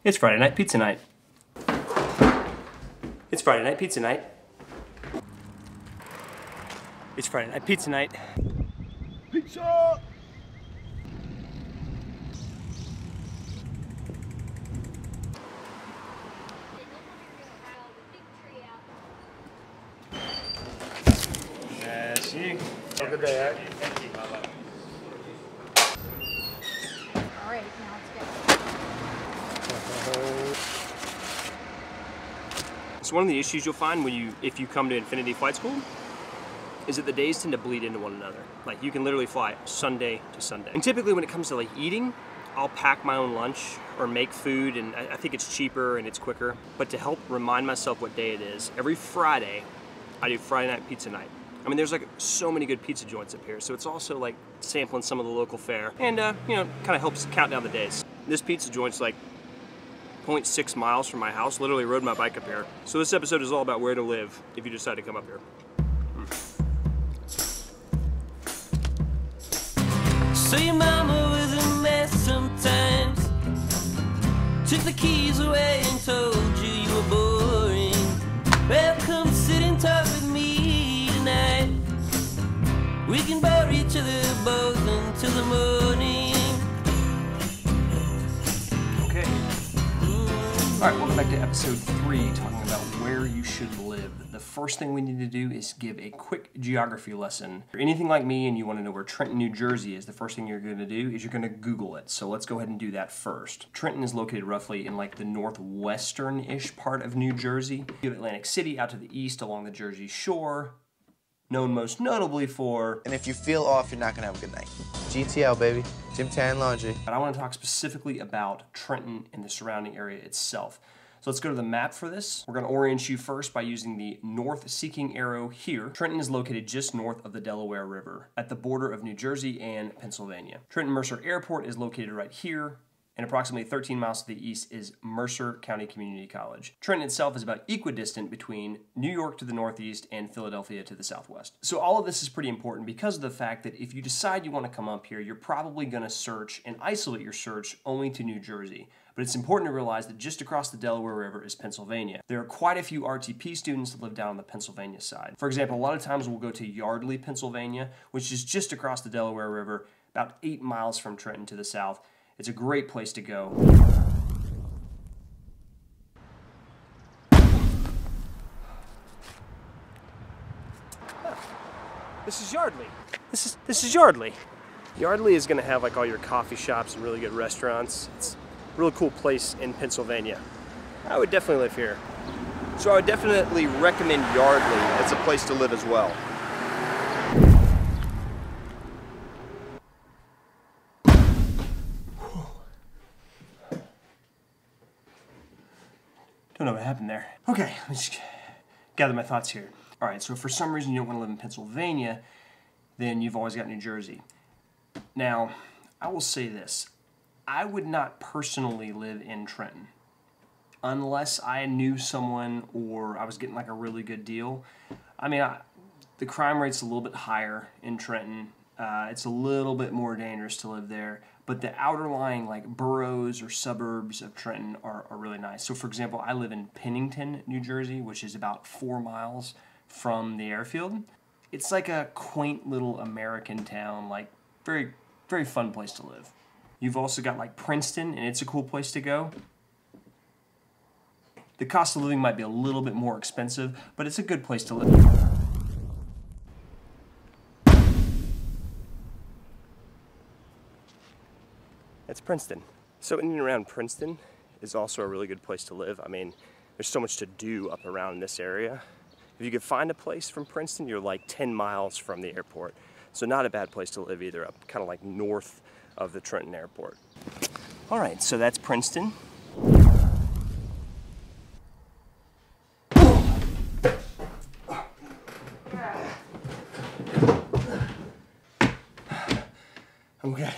It's Friday night pizza night. It's Friday night pizza night. It's Friday night pizza night. Pizza! Merci. Have a good day, Ed. Thank you. Bye-bye. All right, now it's good. So one of the issues you'll find if you come to Infinity Flight School is that the days tend to bleed into one another. Like you can literally fly Sunday to Sunday. And typically when it comes to like eating, I'll pack my own lunch or make food, and I think it's cheaper and it's quicker. But to help remind myself what day it is, every Friday I do Friday night pizza night. I mean, there's like so many good pizza joints up here, so it's also like sampling some of the local fare, and you know, kind of helps count down the days. This pizza joint's like 0.6 miles from my house. Literally rode my bike up here. So this episode is all about where to live if you decide to come up here. So your mama was a mess sometimes. Took the keys away and told you you were boring. Well, come sit and talk with me tonight. We can bore each other both until the morning. Okay. All right, welcome back to episode 3, talking about where you should live. The first thing we need to do is give a quick geography lesson. If you're anything like me and you want to know where Trenton, New Jersey is, the first thing you're going to do is you're going to Google it. So let's go ahead and do that first. Trenton is located roughly in like the northwestern-ish part of New Jersey. You have Atlantic City out to the east along the Jersey Shore, known most notably for... And if you feel off, you're not gonna have a good night. GTL, baby. Gym Tan Laundry. But I want to talk specifically about Trenton and the surrounding area itself. So let's go to the map for this. We're going to orient you first by using the north-seeking arrow here. Trenton is located just north of the Delaware River, at the border of New Jersey and Pennsylvania. Trenton Mercer Airport is located right here, and approximately 13 miles to the east is Mercer County Community College. Trenton itself is about equidistant between New York to the northeast and Philadelphia to the southwest. So all of this is pretty important because of the fact that if you decide you want to come up here, you're probably going to search and isolate your search only to New Jersey. But it's important to realize that just across the Delaware River is Pennsylvania. There are quite a few RTP students that live down on the Pennsylvania side. For example, a lot of times we'll go to Yardley, Pennsylvania, which is just across the Delaware River, about 8 miles from Trenton to the south. It's a great place to go. This is Yardley. This is Yardley. Yardley is going to have like all your coffee shops and really good restaurants. It's a really cool place in Pennsylvania. I would definitely live here. So I would definitely recommend Yardley as a place to live as well. Don't know what happened there. Okay, let me just gather my thoughts here. All right, so if for some reason you don't want to live in Pennsylvania, then you've always got New Jersey. Now, I will say this. I would not personally live in Trenton unless I knew someone or I was getting like a really good deal. I mean, the crime rate's a little bit higher in Trenton. It's a little bit more dangerous to live there. But the outerlying like boroughs or suburbs of Trenton are really nice. So for example, I live in Pennington, New Jersey, which is about 4 miles from the airfield. It's like a quaint little American town, like very, very fun place to live. You've also got like Princeton, and it's a cool place to go. The cost of living might be a little bit more expensive, but it's a good place to live. That's Princeton. So in and around Princeton is also a really good place to live. I mean, there's so much to do up around this area. If you could find a place from Princeton, you're like 10 miles from the airport. So not a bad place to live either, up kind of like north of the Trenton Airport. All right, so that's Princeton. Okay.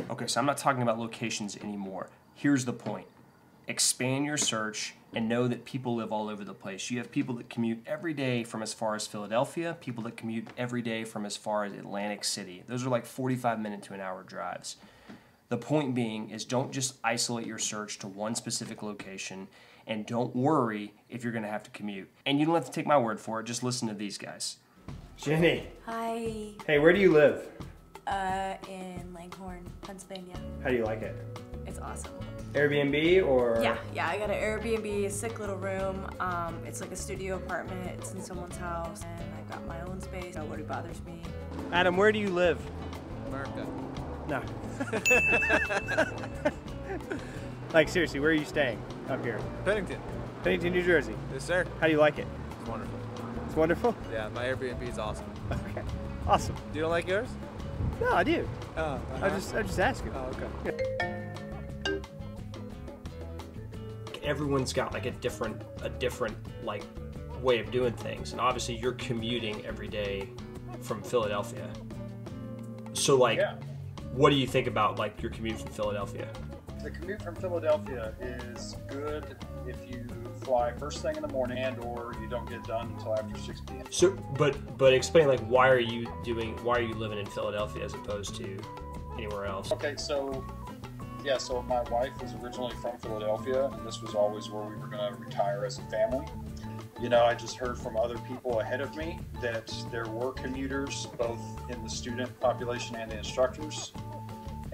Okay, so I'm not talking about locations anymore. Here's the point. Expand your search and know that people live all over the place. You have people that commute every day from as far as Philadelphia, people that commute every day from as far as Atlantic City. Those are like 45-minute to an hour drives. The point being is don't just isolate your search to one specific location, and don't worry if you're going to have to commute. And you don't have to take my word for it, just listen to these guys. Jenny. Hi, Hey, where do you live? in Langhorne, Pennsylvania. How do you like it? It's awesome. Airbnb or? Yeah, I got an Airbnb, a sick little room. It's like a studio apartment. It's in someone's house, and I got my own space. Nobody bothers me. Adam, where do you live? America. No. Like, seriously, where are you staying up here? Pennington. Pennington, New Jersey. Yes, sir. How do you like it? It's wonderful. It's wonderful? Yeah, my Airbnb is awesome. Okay. Awesome. You don't like yours? No, I do. Oh, I'm just asking. Oh, okay. Everyone's got like a different like way of doing things, and obviously you're commuting every day from Philadelphia. So like, what do you think about like your commute from Philadelphia? The commute from Philadelphia is good if you fly first thing in the morning and or you don't get done until after 6 p.m. So, but explain like why are you living in Philadelphia as opposed to anywhere else? Okay, so my wife was originally from Philadelphia, and this was always where we were going to retire as a family. You know, I just heard from other people ahead of me that there were commuters both in the student population and the instructors,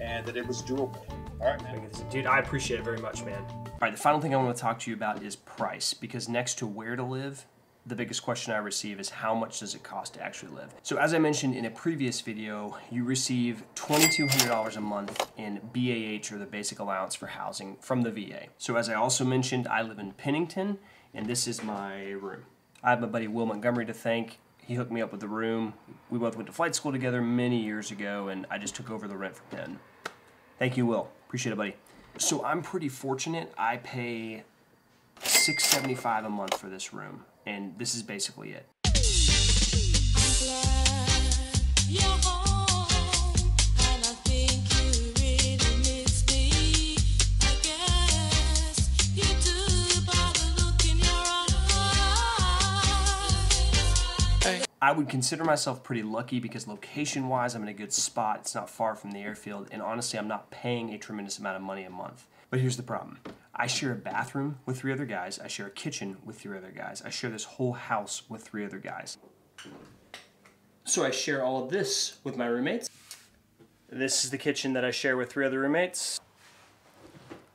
and that it was doable. All right, man. Dude, I appreciate it very much, man. All right, the final thing I want to talk to you about is price, because next to where to live, the biggest question I receive is how much does it cost to actually live? So as I mentioned in a previous video, you receive $2,200 a month in BAH, or the basic allowance for housing, from the VA. So as I also mentioned, I live in Pennington, and this is my room. I have my buddy Will Montgomery to thank. He hooked me up with the room. We both went to flight school together many years ago, and I just took over the rent from him. Thank you, Will. Appreciate it, buddy. So I'm pretty fortunate. I pay $675 a month for this room, and this is basically it. I would consider myself pretty lucky because location-wise, I'm in a good spot. It's not far from the airfield, and honestly, I'm not paying a tremendous amount of money a month. But here's the problem. I share a bathroom with 3 other guys. I share a kitchen with 3 other guys. I share this whole house with 3 other guys. So I share all of this with my roommates. This is the kitchen that I share with 3 other roommates.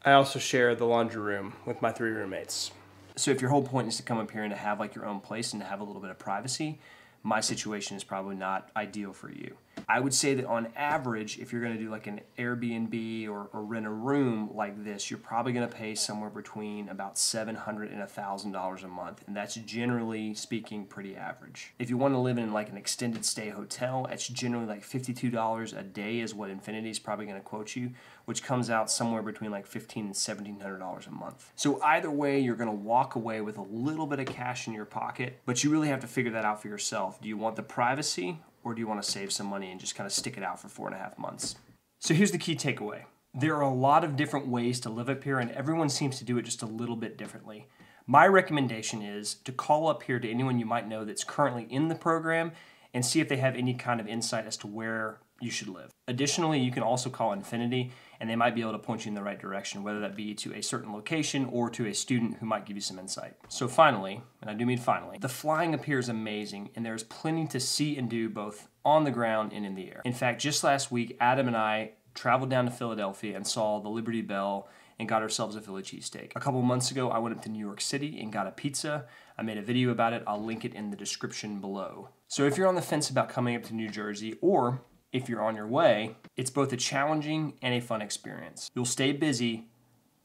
I also share the laundry room with my 3 roommates. So if your whole point is to come up here and to have like your own place and to have a little bit of privacy, my situation is probably not ideal for you. I would say that on average, if you're going to do like an Airbnb or rent a room like this, you're probably going to pay somewhere between about $700 and $1,000 a month, and that's generally speaking pretty average. If you want to live in like an extended stay hotel, it's generally like $52 a day is what Infinity is probably going to quote you, which comes out somewhere between like $1,500 and $1,700 a month. So either way, you're going to walk away with a little bit of cash in your pocket, but you really have to figure that out for yourself. Do you want the privacy, or do you want to save some money and just kind of stick it out for 4.5 months? So here's the key takeaway. There are a lot of different ways to live up here, and everyone seems to do it just a little bit differently. My recommendation is to call up here to anyone you might know that's currently in the program and see if they have any kind of insight as to where you should live. Additionally, you can also call Infinity, and they might be able to point you in the right direction, whether that be to a certain location or to a student who might give you some insight. So finally, and I do mean finally, the flying up here is amazing, and there's plenty to see and do both on the ground and in the air. In fact, just last week, Adam and I traveled down to Philadelphia and saw the Liberty Bell and got ourselves a Philly cheesesteak. A couple months ago, I went up to New York City and got a pizza. I made a video about it. I'll link it in the description below. So if you're on the fence about coming up to New Jersey, or if you're on your way, it's both a challenging and a fun experience. You'll stay busy,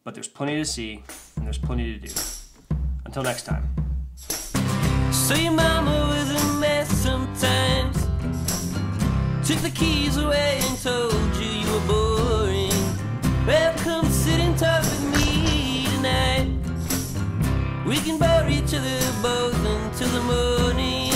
but there's plenty to see and there's plenty to do. Until next time. So your mama was a mess sometimes. Took the keys away and told you you were boring. Well, come sit and talk with me tonight. We can bore each other both until the morning.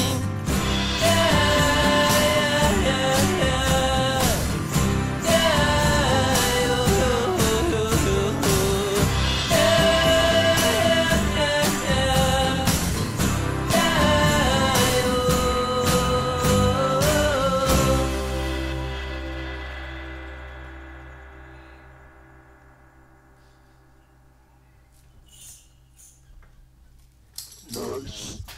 Nice.